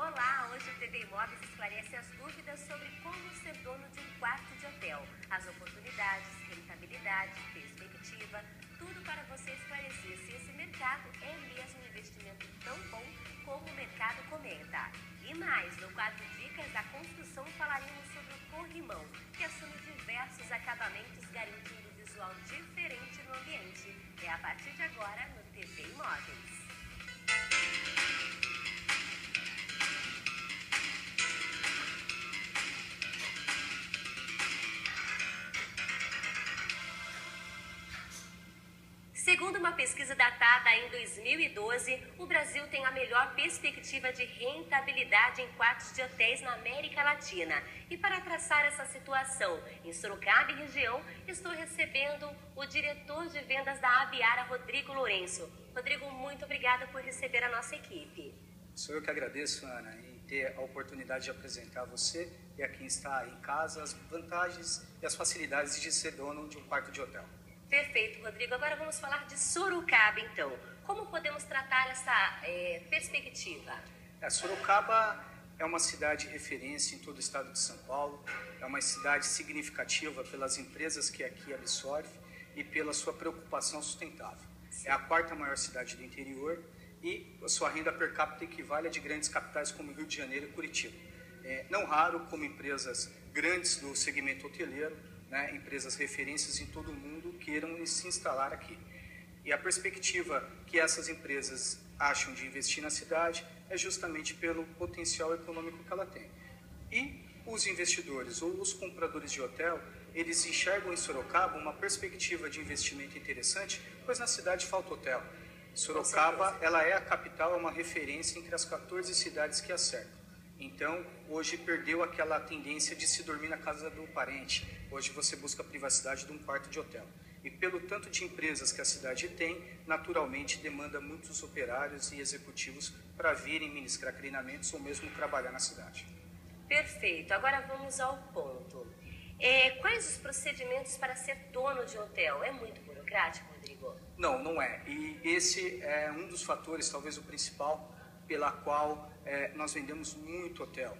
Olá, hoje o TV Imóveis esclarece as dúvidas sobre como ser dono de um quarto de hotel. As oportunidades, rentabilidade, perspectiva, tudo para você esclarecer se esse mercado é mesmo um investimento tão bom como o mercado comenta. E mais, no quadro Dicas da Construção falaremos sobre o corrimão, que assume diversos acabamentos garantindo visual diferente no ambiente. É a partir de agora no TV Imóveis. Segundo uma pesquisa datada em 2012, o Brasil tem a melhor perspectiva de rentabilidade em quartos de hotéis na América Latina. E para traçar essa situação em Sorocaba e região, estou recebendo o diretor de vendas da Abiara, Rodrigo Lourenço. Rodrigo, muito obrigada por receber a nossa equipe. Sou eu que agradeço, Ana, em ter a oportunidade de apresentar a você e a quem está em casa as vantagens e as facilidades de ser dono de um quarto de hotel. Perfeito, Rodrigo. Agora vamos falar de Sorocaba, então. Como podemos tratar essa perspectiva? Sorocaba é uma cidade referência em todo o estado de São Paulo, é uma cidade significativa pelas empresas que aqui absorve e pela sua preocupação sustentável. Sim. É a quarta maior cidade do interior e a sua renda per capita equivale a de grandes capitais como Rio de Janeiro e Curitiba. Não raro, como empresas grandes do segmento hoteleiro, empresas referências em todo o mundo queiram se instalar aqui. E a perspectiva que essas empresas acham de investir na cidade é justamente pelo potencial econômico que ela tem. E os investidores ou os compradores de hotel, eles enxergam em Sorocaba uma perspectiva de investimento interessante, pois na cidade falta hotel. Sorocaba, ela é a capital, é uma referência entre as 14 cidades que a cercam. Então, hoje perdeu aquela tendência de se dormir na casa do parente. Hoje você busca a privacidade de um quarto de hotel. E pelo tanto de empresas que a cidade tem, naturalmente demanda muitos operários e executivos para virem ministrar treinamentos ou mesmo trabalhar na cidade. Perfeito. Agora vamos ao ponto. Quais os procedimentos para ser dono de hotel? É muito burocrático, Rodrigo? Não, não é. E esse é um dos fatores, talvez o principal, pela qual nós vendemos muito hotel.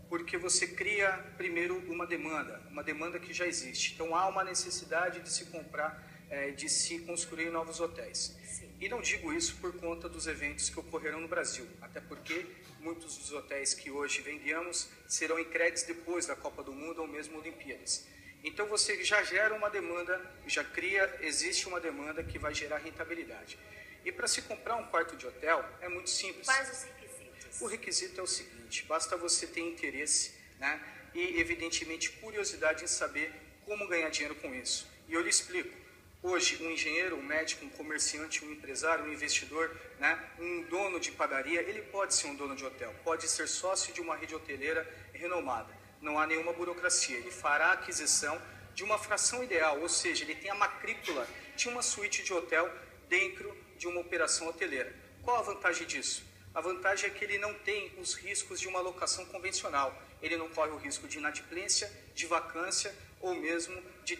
Porque você cria, primeiro, uma demanda que já existe. Então, há uma necessidade de se comprar, de se construir novos hotéis. Sim. E não digo isso por conta dos eventos que ocorrerão no Brasil, até porque muitos dos hotéis que hoje vendemos serão entregues depois da Copa do Mundo ou mesmo Olimpíadas. Então, você já gera uma demanda, existe uma demanda que vai gerar rentabilidade. E para se comprar um quarto de hotel, é muito simples. Quais os requisitos? O requisito é o seguinte, basta você ter interesse, e, evidentemente, curiosidade em saber como ganhar dinheiro com isso. E eu lhe explico. Hoje, um engenheiro, um médico, um comerciante, um empresário, um investidor, um dono de padaria, ele pode ser um dono de hotel, pode ser sócio de uma rede hoteleira renomada. Não há nenhuma burocracia. Ele fará a aquisição de uma fração ideal, ou seja, ele tem a matrícula de uma suíte de hotel dentro de uma operação hoteleira. Qual a vantagem disso? A vantagem é que ele não tem os riscos de uma locação convencional. Ele não corre o risco de inadimplência, de vacância ou mesmo de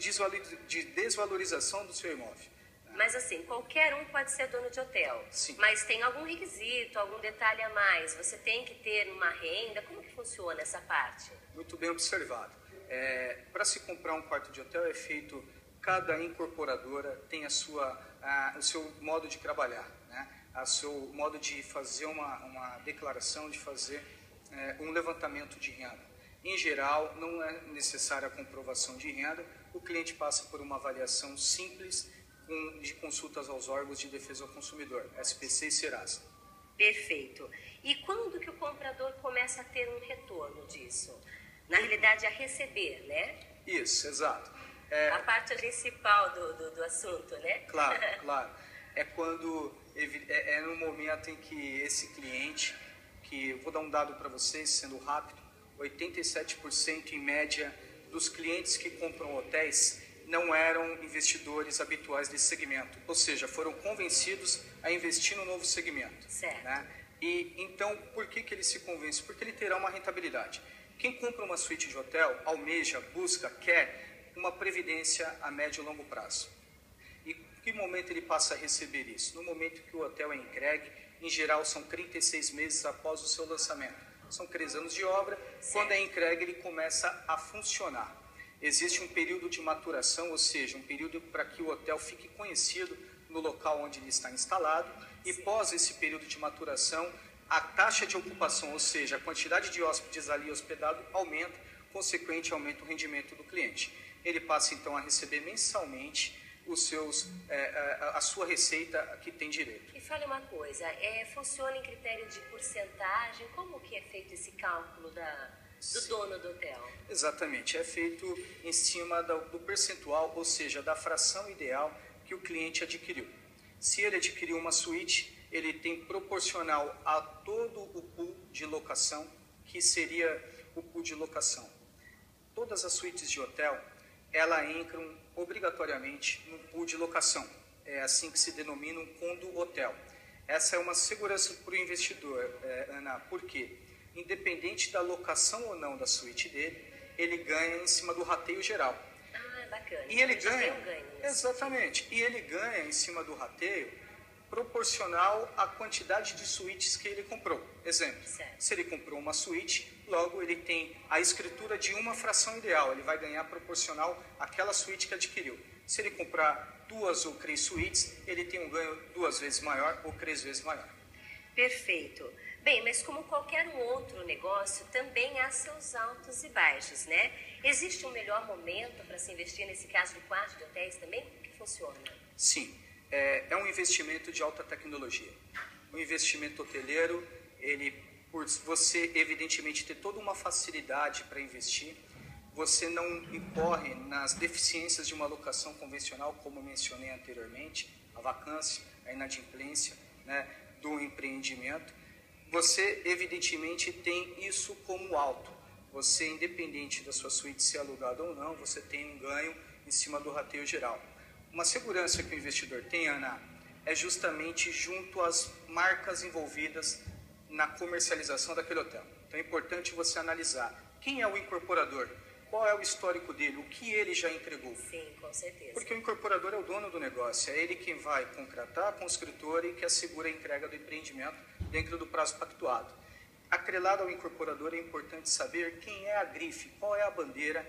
desvalorização do seu imóvel. Mas assim, qualquer um pode ser dono de hotel. Sim. Mas tem algum requisito, algum detalhe a mais? Você tem que ter uma renda? Como que funciona essa parte? Muito bem observado. Para se comprar um quarto de hotel é feito, cada incorporadora tem o seu modo de trabalhar, o seu modo de fazer uma declaração, de fazer um levantamento de renda. Em geral, não é necessária a comprovação de renda, o cliente passa por uma avaliação simples de consultas aos órgãos de defesa ao consumidor, SPC e Serasa. Perfeito. E quando que o comprador começa a ter um retorno disso? Na realidade, a receber, né? Isso, exato. A parte principal do assunto, né? Claro, claro. É no momento em que esse cliente, que vou dar um dado para vocês, sendo rápido, 87% em média dos clientes que compram hotéis não eram investidores habituais desse segmento, ou seja, foram convencidos a investir no novo segmento. Certo. E então, por que ele se convence? Porque ele terá uma rentabilidade. Quem compra uma suíte de hotel almeja, busca, quer uma previdência a médio e longo prazo. E que momento ele passa a receber isso? No momento que o hotel é entregue, em geral são 36 meses após o seu lançamento. são 3 anos de obra. Quando é entregue, ele começa a funcionar. Existe um período de maturação, ou seja, um período para que o hotel fique conhecido no local onde ele está instalado. E pós esse período de maturação, a taxa de ocupação, ou seja, a quantidade de hóspedes ali hospedado aumenta, consequente aumenta o rendimento do cliente. Ele passa então a receber mensalmente a sua receita que tem direito. E fale uma coisa, funciona em critério de porcentagem? Como que é feito esse cálculo do dono do hotel? Exatamente, é feito em cima do percentual, ou seja, da fração ideal que o cliente adquiriu. Se ele adquiriu uma suíte, ele tem proporcional a todo o pool de locação, que seria o pool de locação. Todas as suítes de hotel, elas entram obrigatoriamente no pool de locação. É assim que se denomina um condo hotel. Essa é uma segurança para o investidor, Ana, porque independente da locação ou não da suíte dele, ele ganha em cima do rateio geral. Ah, bacana. E ele ganha, ganho exatamente, e ele ganha em cima do rateio proporcional à quantidade de suítes que ele comprou. Exemplo, se ele comprou uma suíte, logo ele tem a escritura de uma fração ideal, ele vai ganhar proporcional àquela suíte que adquiriu. Se ele comprar 2 ou 3 suítes, ele tem um ganho 2 vezes maior ou 3 vezes maior. Perfeito. Bem, mas como qualquer outro negócio, também há seus altos e baixos, né? Existe um melhor momento para se investir nesse caso do quarto de hotéis também? Como que funciona? Sim. É um investimento de alta tecnologia. O investimento hoteleiro, por você evidentemente ter toda uma facilidade para investir, você não incorre nas deficiências de uma locação convencional, como mencionei anteriormente, a vacância, a inadimplência, né, do empreendimento. Você evidentemente tem isso como alto. Você, independente da sua suíte ser alugada ou não, você tem um ganho em cima do rateio geral. Uma segurança que o investidor tem, Ana, é justamente junto às marcas envolvidas na comercialização daquele hotel. Então é importante você analisar quem é o incorporador, qual é o histórico dele, o que ele já entregou. Sim, com certeza. Porque o incorporador é o dono do negócio, é ele quem vai contratar com o escritor e que assegura a entrega do empreendimento dentro do prazo pactuado. Atrelado ao incorporador, é importante saber quem é a grife, qual é a bandeira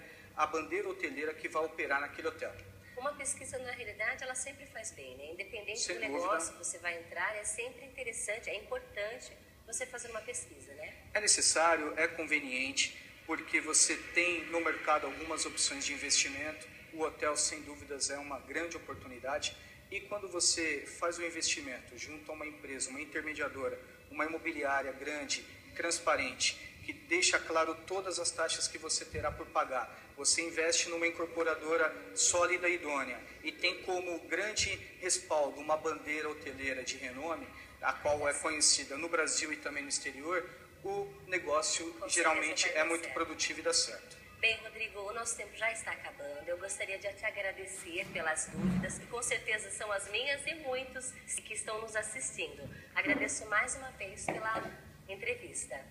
hoteleira que vai operar naquele hotel. Uma pesquisa, na realidade, ela sempre faz bem, né? Independente do negócio que você vai entrar, é sempre interessante, é importante você fazer uma pesquisa, né? É necessário, é conveniente, porque você tem no mercado algumas opções de investimento. O hotel, sem dúvidas, é uma grande oportunidade. E quando você faz o investimento junto a uma empresa, uma intermediadora, uma imobiliária grande, transparente, que deixa claro todas as taxas que você terá por pagar, você investe numa incorporadora sólida e idônea e tem como grande respaldo uma bandeira hoteleira de renome, a qual é conhecida no Brasil e também no exterior, o negócio geralmente é muito produtivo e dá certo. Bem, Rodrigo, o nosso tempo já está acabando. Eu gostaria de te agradecer pelas dúvidas, que com certeza são as minhas e muitos que estão nos assistindo. Agradeço mais uma vez pela entrevista.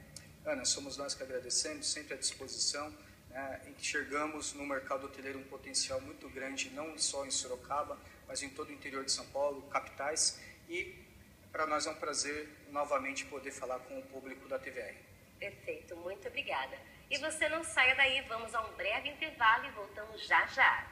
Ana, somos nós que agradecemos, sempre à disposição. Enxergamos no mercado hoteleiro um potencial muito grande, não só em Sorocaba, mas em todo o interior de São Paulo, capitais. E para nós é um prazer novamente poder falar com o público da TVR. Perfeito, muito obrigada. E você não saia daí, vamos a um breve intervalo e voltamos já já.